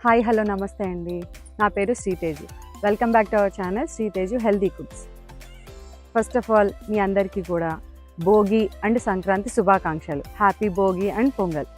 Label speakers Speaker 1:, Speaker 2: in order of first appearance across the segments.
Speaker 1: Hi hello నమస్తే అండి. నా పేరు Sriteju. Welcome back to our channel Sriteju healthy cooks. First of all మీ అందరికీ కూడా భోగి అండ్ సంక్రాంతి శుభాకాంక్షలు. Happy Bhogi and Pongal.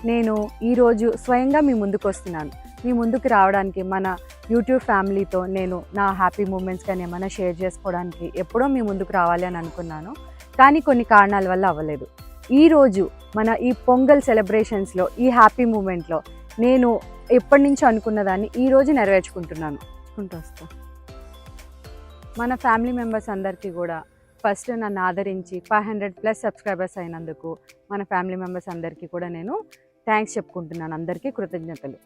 Speaker 1: నేను ఈరోజు స్వయంగా మీ ముందుకు వస్తున్నాను. మీ ముందుకు రావడానికి మన యూట్యూబ్ ఫ్యామిలీతో నేను నా హ్యాపీ మూమెంట్స్ కానీ ఏమైనా షేర్ చేసుకోవడానికి ఎప్పుడో మీ ముందుకు రావాలి అని అనుకున్నాను. కానీ కొన్ని కారణాల వల్ల అవ్వలేదు. ఈరోజు మన ఈ పొంగల్ సెలబ్రేషన్స్లో ఈ హ్యాపీ మూమెంట్లో నేను ఎప్పటి నుంచో అనుకున్నదాన్ని ఈరోజు నెరవేర్చుకుంటున్నాను. వస్తా మన ఫ్యామిలీ మెంబర్స్ అందరికీ కూడా ఫస్ట్ నన్ను ఆదరించి 500+ సబ్స్క్రైబర్స్ అయినందుకు మన ఫ్యామిలీ మెంబర్స్ అందరికీ కూడా నేను థ్యాంక్స్ చెప్పుకుంటున్నాను. అందరికీ కృతజ్ఞతలు.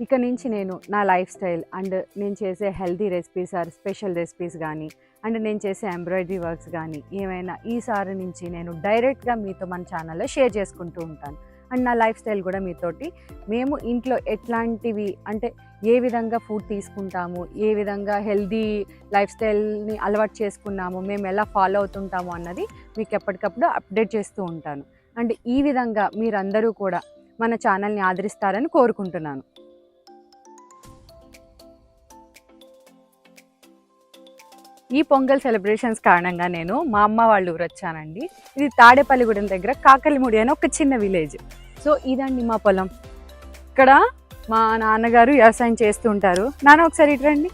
Speaker 1: ఇక నుంచి నేను నా లైఫ్ స్టైల్ అండ్ నేను చేసే healthy recipes are special recipes కానీ అండ్ నేను చేసే ఎంబ్రాయిడరీ వర్క్స్ కానీ ఏమైనా ఈసారి నుంచి నేను డైరెక్ట్గా మీతో మన ఛానల్లో షేర్ చేసుకుంటూ ఉంటాను. అండ్ నా లైఫ్ స్టైల్ కూడా మీతోటి మేము ఇంట్లో ఎట్లాంటివి అంటే ఏ విధంగా ఫుడ్ తీసుకుంటాము, ఏ విధంగా హెల్దీ లైఫ్ స్టైల్ని అలవాటు చేసుకున్నాము, మేము ఎలా ఫాలో అవుతుంటాము అన్నది మీకు ఎప్పటికప్పుడు అప్డేట్ చేస్తూ ఉంటాను. అండ్ ఈ విధంగా మీరందరూ కూడా మన ఛానల్ని ఆదరిస్తారని కోరుకుంటున్నాను. ఈ పొంగల్ సెలబ్రేషన్స్ కారణంగా నేను మా అమ్మ వాళ్ళ ఊరు వచ్చానండి. ఇది తాడేపల్లిగూడెం దగ్గర కాకలిముడి అని ఒక చిన్న విలేజ్. సో ఇదండి మా పొలం. ఇక్కడ మా నాన్నగారు వ్యవసాయం చేస్తూ ఉంటారు. నాన్న ఒకసారి ఇటు రండి.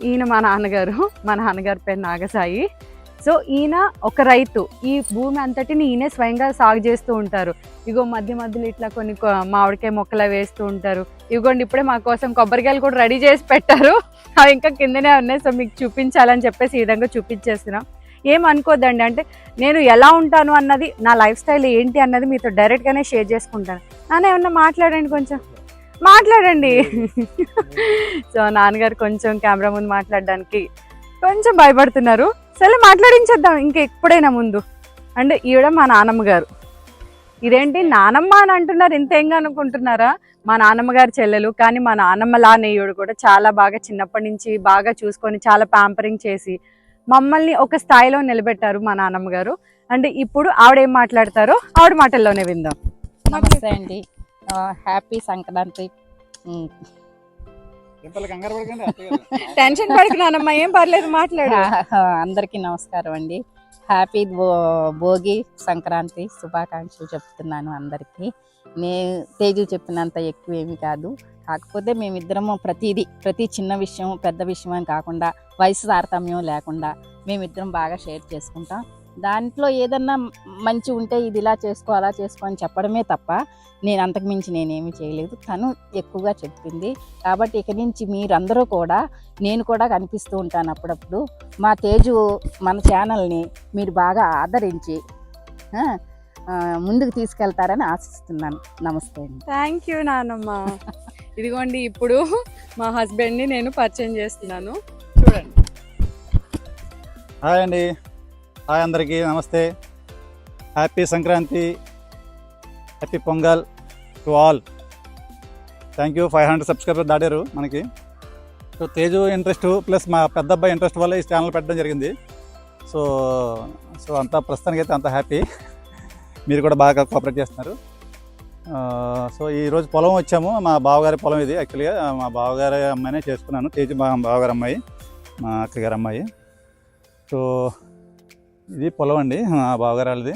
Speaker 1: ఈయన మా నాన్నగారు పేరు నాగసాయి. సో ఈయన ఒక రైతు. ఈ భూమి అంతటిని ఈయనే స్వయంగా సాగు చేస్తూ ఉంటారు. ఇగో మధ్య మధ్యలో ఇట్లా కొన్ని మామిడికాయ మొక్కలు వేస్తూ ఉంటారు. ఇగోండి ఇప్పుడే మా కోసం కొబ్బరికాయలు కూడా రెడీ చేసి పెట్టారు. అవి ఇంకా కిందనే ఉన్నాయి. సో మీకు చూపించాలని చెప్పేసి ఈ విధంగా చూపించేస్తున్నాం. ఏమనుకోద్దండి, అంటే నేను ఎలా ఉంటాను అన్నది, నా లైఫ్ స్టైల్ ఏంటి అన్నది మీతో డైరెక్ట్గానే షేర్ చేసుకుంటాను. నాన్న ఏమన్నా మాట్లాడండి, కొంచెం మాట్లాడండి. సో నాన్నగారు కొంచెం కెమెరా ముందు మాట్లాడడానికి కొంచెం భయపడుతున్నారు. సరే మాట్లాడించేద్దాం ఇంకా ఎప్పుడైనా ముందు. అంటే ఈవిడ మా నాన్నమ్మ గారు. ఇదేంటి నానమ్మ అని అంటున్నారు, ఇంతేంగా అనుకుంటున్నారా? మా నాన్నమ్మ గారి చెల్లెలు. కానీ మా నాన్నమ్మలా ఈవిడ కూడా చాలా బాగా చిన్నప్పటి నుంచి బాగా చూసుకొని చాలా ప్యాంపరింగ్ చేసి మమ్మల్ని ఒక స్థాయిలో నిలబెట్టారు మా నాన్నమ్మ గారు. అంటే ఇప్పుడు ఆవిడ ఏం మాట్లాడతారో ఆవిడ మాటల్లోనే విందాం.
Speaker 2: నమస్తే అండి, హ్యాపీ సంక్రాంతి.
Speaker 1: టెన్షన్ పడకు నానమ్మ, ఏం పర్లేదు మాట్లాడు.
Speaker 2: అందరికీ నమస్కారం అండి. హ్యాపీ భోగి సంక్రాంతి శుభాకాంక్షలు చెప్తున్నాను అందరికీ. తేజు చెప్పినంత ఎక్కువ ఏమి కాదు. కాకపోతే మేమిద్దరము ప్రతి చిన్న విషయం పెద్ద విషయం అని కాకుండా వయసు తారతమ్యం లేకుండా మేమిద్దరం బాగా షేర్ చేసుకుంటాం. దాంట్లో ఏదన్నా మంచి ఉంటే ఇది ఇలా చేసుకో అలా చేసుకో అని చెప్పడమే తప్ప నేను అంతకుమించి నేనేమి చేయలేదు. తను ఎక్కువగా చెప్పింది. కాబట్టి ఇక నుంచి మీరందరూ కూడా, నేను కూడా కనిపిస్తూ ఉంటాను అప్పుడప్పుడు. మా తేజు మన ఛానల్ని మీరు బాగా ఆదరించి ముందుకు తీసుకెళ్తారని ఆశిస్తున్నాను. నమస్తే అండి.
Speaker 1: థ్యాంక్ యూ నానమ్మ. ఇదిగోండి ఇప్పుడు మా హస్బెండ్ని నేను పరిచయం చేస్తున్నాను, చూడండి.
Speaker 3: హాయ్ అండి, హాయ్ అందరికీ నమస్తే. Happy Sankranti, happy Pongal to all. Thank you. 500 subscriber దాటారు మనకి. సో తేజు ఇంట్రెస్ట్ ప్లస్ మా పెద్ద అబ్బాయి ఇంట్రెస్ట్ వల్ల ఈ ఛానల్ పెట్టడం జరిగింది. సో అంతా ప్రస్తుతానికి అయితే అంత హ్యాపీ. మీరు కూడా బాగా కోఆపరేట్ చేస్తున్నారు. సో ఈరోజు పొలం వచ్చాము. మా బావగారి పొలం ఇది. యాక్చువల్గా మా బావగారి అమ్మాయినే చేసుకున్నాను. తేజు మా బావగారి అమ్మాయి, మా అక్కగారి అమ్మాయి. సో ఇది పొలం అండి మా బావగారు వాళ్ళది.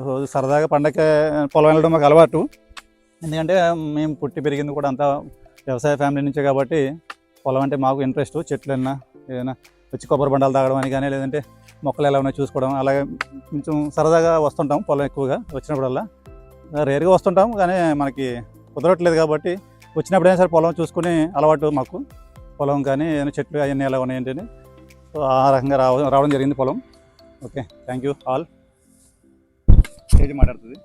Speaker 3: రోజు సరదాగా పండగ పొలం వెళ్ళడం మాకు అలవాటు. ఎందుకంటే మేము పుట్టి పెరిగింది కూడా అంతా వ్యవసాయ ఫ్యామిలీ నుంచే కాబట్టి పొలం అంటే మాకు ఇంట్రెస్ట్. చెట్లన్నా ఏదైనా వచ్చి కొబ్బరి బండాలు తాగడం అని కానీ, లేదంటే మొక్కలు ఎలా ఉన్నాయో చూసుకోవడం, అలాగే కొంచెం సరదాగా వస్తుంటాం పొలం. ఎక్కువగా వచ్చినప్పుడల్లా రేరుగా వస్తుంటాం, కానీ మనకి కుదరట్లేదు కాబట్టి వచ్చినప్పుడైనా సరే పొలం చూసుకుని అలవాటు మాకు. పొలం కానీ ఏదైనా చెట్లు అవన్నీ ఎలా ఉన్నాయి ఏంటని, సో ఆ రకంగా రావడం జరిగింది పొలం. Okay, thank you all. Teju మాట్లాడుతుంది.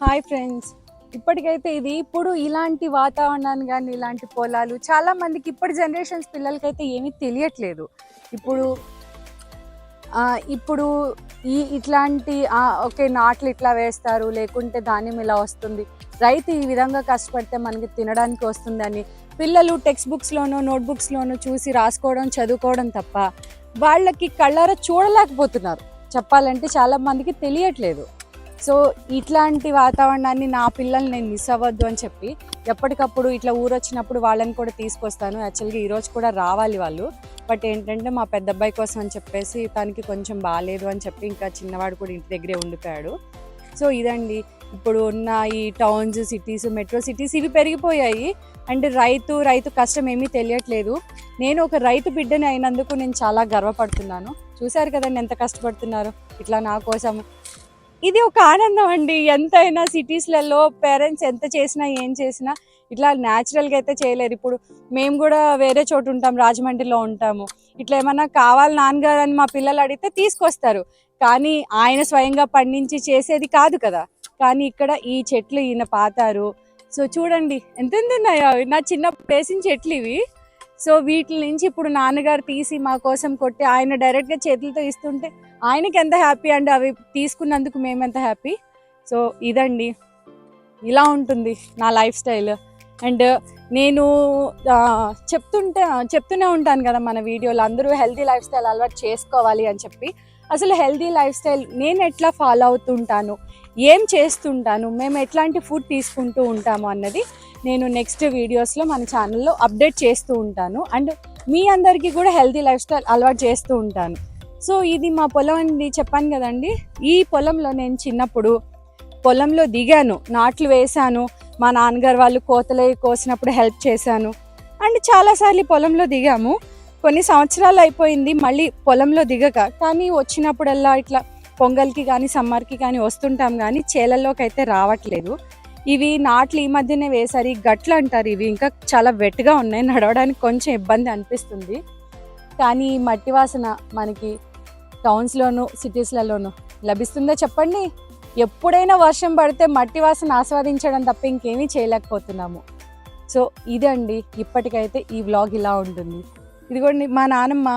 Speaker 1: Hi friends. ఇప్పటికైతే ఇప్పుడు ఇలాంటి వాతావరణాన్ని కానీ ఇలాంటి పొలాలు చాలా మందికి ఇప్పటి జనరేషన్స్ పిల్లలకైతే ఏమీ తెలియట్లేదు. ఇప్పుడు ఇట్లాంటి ఓకే నాట్లు ఇట్లా వేస్తారు, లేకుంటే ధాన్యం ఇలా వస్తుంది, రైతు ఈ విధంగా కష్టపడితే మనకి తినడానికి వస్తుందని పిల్లలు టెక్స్ట్ బుక్స్లోనూ నోట్బుక్స్లోనూ చూసి రాసుకోవడం చదువుకోవడం తప్ప వాళ్ళకి కళ్ళారా చూడలేకపోతున్నారు. చెప్పాలంటే చాలా మందికి తెలియట్లేదు. సో ఇట్లాంటి వాతావరణాన్ని నా పిల్లల్ని నేను మిస్ అవ్వద్దు అని చెప్పి ఎప్పటికప్పుడు ఇట్లా ఊరొచ్చినప్పుడు వాళ్ళని కూడా తీసుకొస్తాను. యాక్చువల్గా ఈరోజు కూడా రావాలి వాళ్ళు, బట్ ఏంటంటే మా పెద్ద అబ్బాయి కోసం అని చెప్పేసి తనకి కొంచెం బాగాలేదు అని చెప్పి ఇంకా చిన్నవాడు కూడా ఇంటి దగ్గరే ఉండిపోయాడు. సో ఇదండి ఇప్పుడు ఉన్న ఈ టౌన్స్, సిటీస్, మెట్రో సిటీస్ ఇవి పెరిగిపోయాయి. అండ్ రైతు కష్టం ఏమీ తెలియట్లేదు. నేను ఒక రైతు బిడ్డని అయినందుకు నేను చాలా గర్వపడుతున్నాను. చూశారు కదండి ఎంత కష్టపడుతున్నారు ఇట్లా నా కోసం. ఇది ఒక ఆనందం అండి. ఎంతైనా సిటీస్లలో పేరెంట్స్ ఎంత చేసినా ఏం చేసినా ఇట్లా న్యాచురల్గా అయితే చేయలేరు. ఇప్పుడు మేము కూడా వేరే చోటు ఉంటాం, రాజమండ్రిలో ఉంటాము. ఇట్లా ఏమన్నా కావాలి నాన్నగారు అని మా పిల్లలు అడిగితే తీసుకొస్తారు, కానీ ఆయన స్వయంగా పండించి చేసేది కాదు కదా. కానీ ఇక్కడ ఈ చెట్లు ఈయన పాతారు. సో చూడండి ఎంత ఉన్నాయో, నా చిన్న వేసిన చెట్లు ఇవి. సో వీటి నుంచి ఇప్పుడు నాన్నగారు తీసి మా కోసం కొట్టి ఆయన డైరెక్ట్గా చేతులతో ఇస్తుంటే ఆయనకి ఎంత హ్యాపీ అండి, అవి తీసుకున్నందుకు మేము ఎంత హ్యాపీ. సో ఇదండి, ఇలా ఉంటుంది నా లైఫ్ స్టైల్. అండ్ నేను చెప్తూనే ఉంటాను కదా మన వీడియోలో, అందరూ హెల్తీ లైఫ్ స్టైల్ అలవాటు చేసుకోవాలి అని చెప్పి. అసలు హెల్తీ లైఫ్ స్టైల్ నేను ఎట్లా ఫాలో అవుతుంటాను, ఏం చేస్తుంటాను, మేము ఎట్లాంటి ఫుడ్ తీసుకుంటూ ఉంటాము అన్నది నేను నెక్స్ట్ వీడియోస్లో మన ఛానల్లో అప్డేట్ చేస్తూ ఉంటాను. అండ్ మీ అందరికీ కూడా హెల్తీ లైఫ్ స్టైల్ అలవాటు చేస్తూ ఉంటాను. సో ఇది మా పొలం అండి, చెప్పాను కదండి. ఈ పొలంలో నేను చిన్నప్పుడు పొలంలో దిగాను, నాట్లు వేశాను, మా నాన్నగారు వాళ్ళు కోతలు కోసినప్పుడు హెల్ప్ చేశాను. అండ్ చాలాసార్లు పొలంలో దిగాము. కొన్ని సంవత్సరాలు అయిపోయింది మళ్ళీ పొలంలో దిగక, కానీ వచ్చినప్పుడల్లా ఇట్లా పొంగల్కి కానీ సమ్మర్కి కానీ వస్తుంటాం, కానీ చేలల్లోకి అయితే రావట్లేదు. ఇవి నాట్లు ఈ మధ్యనే వేసారు, ఈ గట్లు అంటారు. ఇవి ఇంకా చాలా వెట్గా ఉన్నాయి, నడవడానికి కొంచెం ఇబ్బంది అనిపిస్తుంది. కానీ ఈ మట్టి వాసన మనకి టౌన్స్లోను సిటీస్లలోనూ లభిస్తుందో చెప్పండి? ఎప్పుడైనా వర్షం పడితే మట్టి వాసన ఆస్వాదించడం తప్ప ఇంకేమీ చేయలేకపోతున్నాము. సో ఇదండి, ఇప్పటికైతే ఈ వ్లాగ్ ఇలా ఉంటుంది. ఇదిగోండి మా నానమ్మ,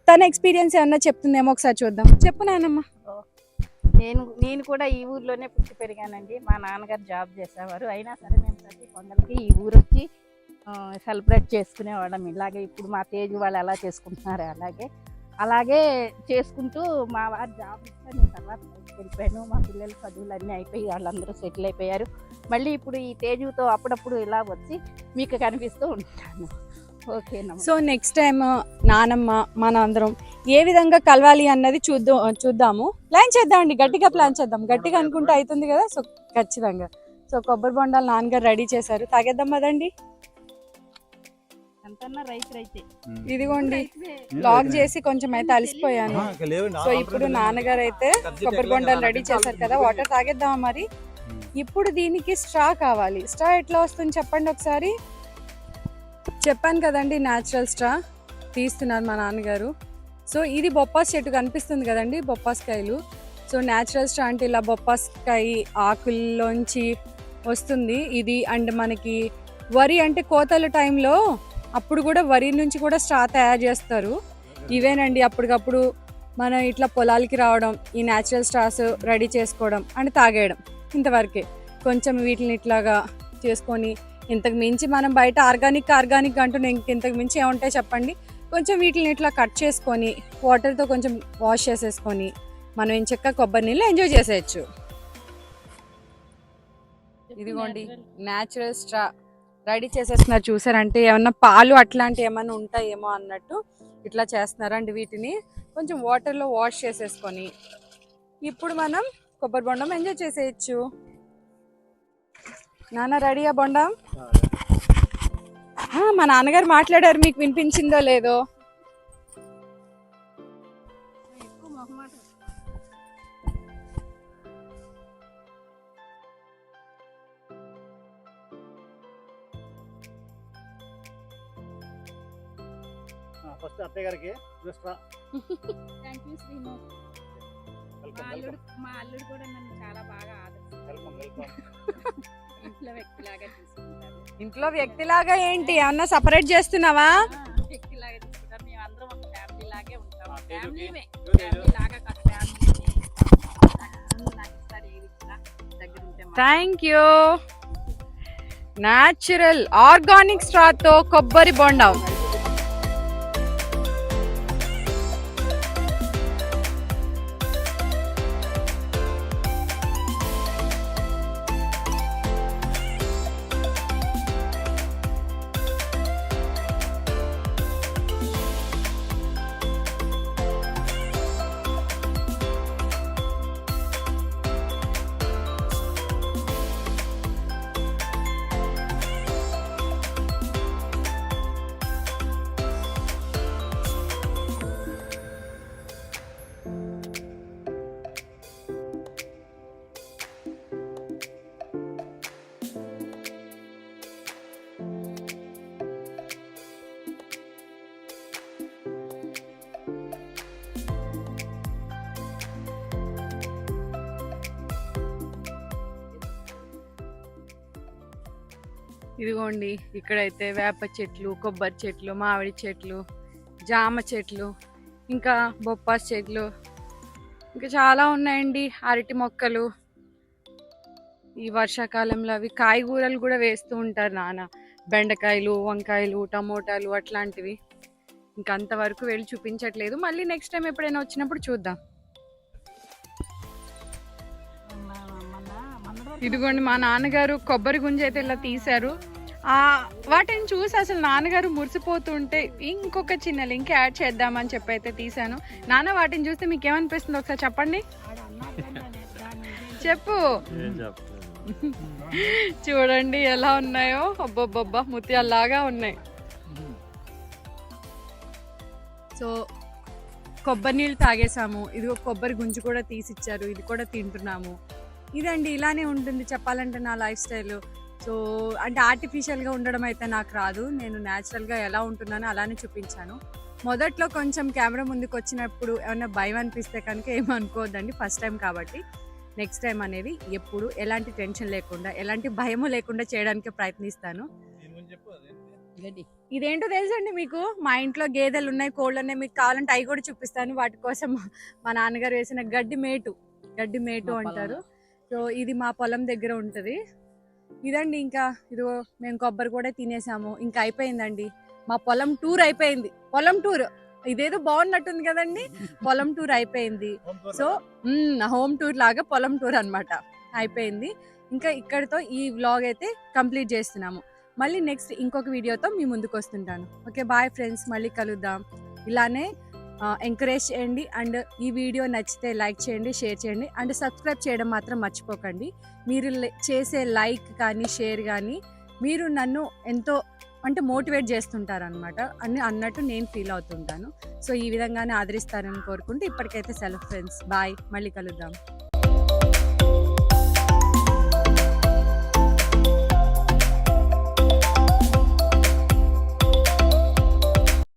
Speaker 1: తన ఎక్స్పీరియన్స్ ఏమన్నా చెప్తుందేమో ఒకసారి చూద్దాం. చెప్పు నానమ్మ.
Speaker 2: నేను కూడా ఈ ఊర్లోనే పుట్టి పెరిగానండి. మా నాన్నగారు జాబ్ చేసేవారు, అయినా సరే మేము ప్రతి పొంగల్కి ఈ ఊరు వచ్చి సెలబ్రేట్ చేసుకునేవాళ్ళం. ఇలాగే ఇప్పుడు మా తేజు వాళ్ళు ఎలా చేసుకుంటున్నారో అలాగే చేసుకుంటూ మా వారు జాబ్ ఇస్తే నేను తర్వాత వెళ్ళిపోయాను. మా పిల్లలు చదువులు అన్నీ అయిపోయి వాళ్ళందరూ సెటిల్ అయిపోయారు. మళ్ళీ ఇప్పుడు ఈ తేజుతో అప్పుడప్పుడు ఇలా వచ్చి మీకు కనిపిస్తూ ఉంటాను. ఓకేనా?
Speaker 1: సో నెక్స్ట్ టైం నానమ్మ మన అందరం ఏ విధంగా కలవాలి అన్నది చూద్దాము. ప్లాన్ చేద్దామండి, గట్టిగా ప్లాన్ చేద్దాం. గట్టిగా అనుకుంటే అవుతుంది కదా. సో ఖచ్చితంగా. సో కొబ్బరి బొండాలు నాన్నగారు రెడీ చేశారు, తాగేద్దాం కదండి. ఇదిగోండి లాక్ చేసి కొంచెం అయితే అలసిపోయాను. సో ఇప్పుడు నాన్నగారు అయితే కొబ్బరి బొండాలు రెడీ చేశారు కదా, వాటర్ తాగేద్దామా మరి. ఇప్పుడు దీనికి స్ట్రా కావాలి. స్ట్రా ఎట్లా వస్తుంది చెప్పండి ఒకసారి. చెప్పాను కదండి, న్యాచురల్ స్ట్రా తీస్తున్నారు మా నాన్నగారు. సో ఇది బొప్పాస్ చెట్టు కనిపిస్తుంది కదండి, బొప్పాస్కాయలు. సో న్యాచురల్ స్ట్రా అంటే ఇలా బొప్పాస్కాయ ఆకుల్లోంచి వస్తుంది ఇది. అండ్ మనకి వరి అంటే కోతల టైంలో అప్పుడు కూడా వరి నుంచి కూడా స్ట్రా తయారు చేస్తారు. ఇవేనండి అప్పటికప్పుడు మనం ఇట్లా పొలాలకి రావడం, ఈ న్యాచురల్ స్ట్రాస్ రెడీ చేసుకోవడం అండ్ తాగేయడం, ఇంతవరకే. కొంచెం వీటిని ఇట్లాగా చేసుకొని, ఇంతకు మించి మనం బయట ఆర్గానిక్ అంటూ ఇంతకు మించి ఏముంటాయి చెప్పండి. కొంచెం వీటిని ఇట్లా కట్ చేసుకొని వాటర్తో కొంచెం వాష్ చేసేసుకొని మనం ఏం చక్కగా కొబ్బరి నీళ్ళు ఎంజాయ్ చేసేయచ్చు. ఇదిగోండి న్యాచురల్ స్ట్రా రెడీ చేసేస్తున్నారు. చూసారంటే ఏమన్నా పాలు అట్లాంటివి ఏమన్నా ఉంటాయేమో అన్నట్టు ఇట్లా చేస్తున్నారు. అండ్ వీటిని కొంచెం వాటర్లో వాష్ చేసేసుకొని ఇప్పుడు మనం కొబ్బరి బొండం ఎంజాయ్ చేసేయచ్చు. నాన్న రెడీయా బొండం? మా నాన్నగారు మాట్లాడారు, మీకు వినిపించిందో లేదో.
Speaker 3: ఫస్ట్ అత్తయ్య గారికి
Speaker 2: మా అల్లుడు కూడా నన్ను చాలా బాగా ఆదరిస్తారు.
Speaker 1: ఇంట్లో వ్యక్తిలాగా ఏంటి, అన్న సపరేట్ చేస్తున్నావా?
Speaker 2: వ్యక్తిలాగా తీసుకుంటారు. మేము అందరం ఒక ఫ్యామిలీ లాగే ఉంటాం.
Speaker 1: Thank you. న్యాచురల్ ఆర్గానిక్ స్ట్రాతో కొబ్బరి బొండం. ఇదిగోండి ఇక్కడైతే వేప చెట్లు, కొబ్బరి చెట్లు, మామిడి చెట్లు, జామ చెట్లు, ఇంకా బొప్పాసి చెట్లు, ఇంకా చాలా ఉన్నాయండి. అరటి మొక్కలు, ఈ వర్షాకాలంలో అవి కాయగూరలు కూడా వేస్తూ ఉంటారు నాన్న, బెండకాయలు, వంకాయలు, టమోటాలు అట్లాంటివి. ఇంకా అంతవరకు వెళ్ళి చూపించట్లేదు, మళ్ళీ నెక్స్ట్ టైం ఎప్పుడైనా వచ్చినప్పుడు చూద్దాం. ఇదిగోండి మా నాన్నగారు కొబ్బరి గుంజ అయితే ఇలా తీశారు. వాటిని చూసి అసలు నాన్నగారు మురిసిపోతుంటే ఇంకొక చిన్న లింక్ యాడ్ చేద్దామని చెప్పి అయితే తీశాను. నాన్న వాటిని చూస్తే మీకు ఏమనిపిస్తుంది ఒకసారి చెప్పండి. చెప్పు. చూడండి ఎలా ఉన్నాయో, అబ్బబ్బబ్బా ముత్యాల్లాగా ఉన్నాయి. సో కొబ్బరి నీళ్ళు తాగేసాము, ఇదిగో కొబ్బరి గుంజు కూడా తీసిచ్చారు, ఇది కూడా తింటున్నాము. ఇదండి, ఇలానే ఉంటుంది చెప్పాలంటే నా లైఫ్ స్టైల్. సో అంటే ఆర్టిఫిషియల్గా ఉండడం అయితే నాకు రాదు, నేను న్యాచురల్గా ఎలా ఉంటున్నానో అలానే చూపించాను. మొదట్లో కొంచెం కెమెరా ముందుకు వచ్చినప్పుడు ఏమైనా భయం అనిపిస్తే కనుక ఏమనుకోవద్దండి, ఫస్ట్ టైం కాబట్టి. నెక్స్ట్ టైం అనేది ఎప్పుడు ఎలాంటి టెన్షన్ లేకుండా, ఎలాంటి భయము లేకుండా చేయడానికి ప్రయత్నిస్తాను. ఇదేంటో తెలుసండి మీకు, మా ఇంట్లో గేదెలు ఉన్నాయి, కోళ్ళు ఉన్నాయి, మీకు కావాలంటే అవి కూడా చూపిస్తాను. వాటి కోసం మా నాన్నగారు వేసిన గడ్డి మేటు అంటారు. సో ఇది మా పొలం దగ్గర ఉంటుంది. ఇదండి, ఇంకా ఇదిగో మేము కొబ్బరి కూడా తినేసాము, ఇంకా అయిపోయిందండి మా పొలం టూర్ అయిపోయింది. పొలం టూర్ ఇదేదో బాగున్నట్టుంది కదండి, పొలం టూర్ అయిపోయింది. సో హోమ్ టూర్ లాగా పొలం టూర్ అన్నమాట అయిపోయింది. ఇంకా ఇక్కడితో ఈ వ్లాగ్ అయితే కంప్లీట్ చేస్తున్నాము. మళ్ళీ నెక్స్ట్ ఇంకొక వీడియోతో మీ ముందుకు వస్తుంటాను. ఓకే, బాయ్ ఫ్రెండ్స్, మళ్ళీ కలుద్దాం. ఇలానే ఎంకరేజ్ చేయండి, అండ్ ఈ వీడియో నచ్చితే లైక్ చేయండి, షేర్ చేయండి, అండ్ సబ్స్క్రైబ్ చేయడం మాత్రం మర్చిపోకండి. మీరు చేసే లైక్ కానీ షేర్ కానీ మీరు నన్ను ఎంతో అంటే మోటివేట్ చేస్తుంటారు అనమాట అన్నట్టు నేను ఫీల్ అవుతుంటాను. సో ఈ విధంగానే ఆదరిస్తారని కోరుకుంటూ ఇప్పటికైతే సెలవు ఫ్రెండ్స్, బాయ్, మళ్ళీ కలుద్దాం.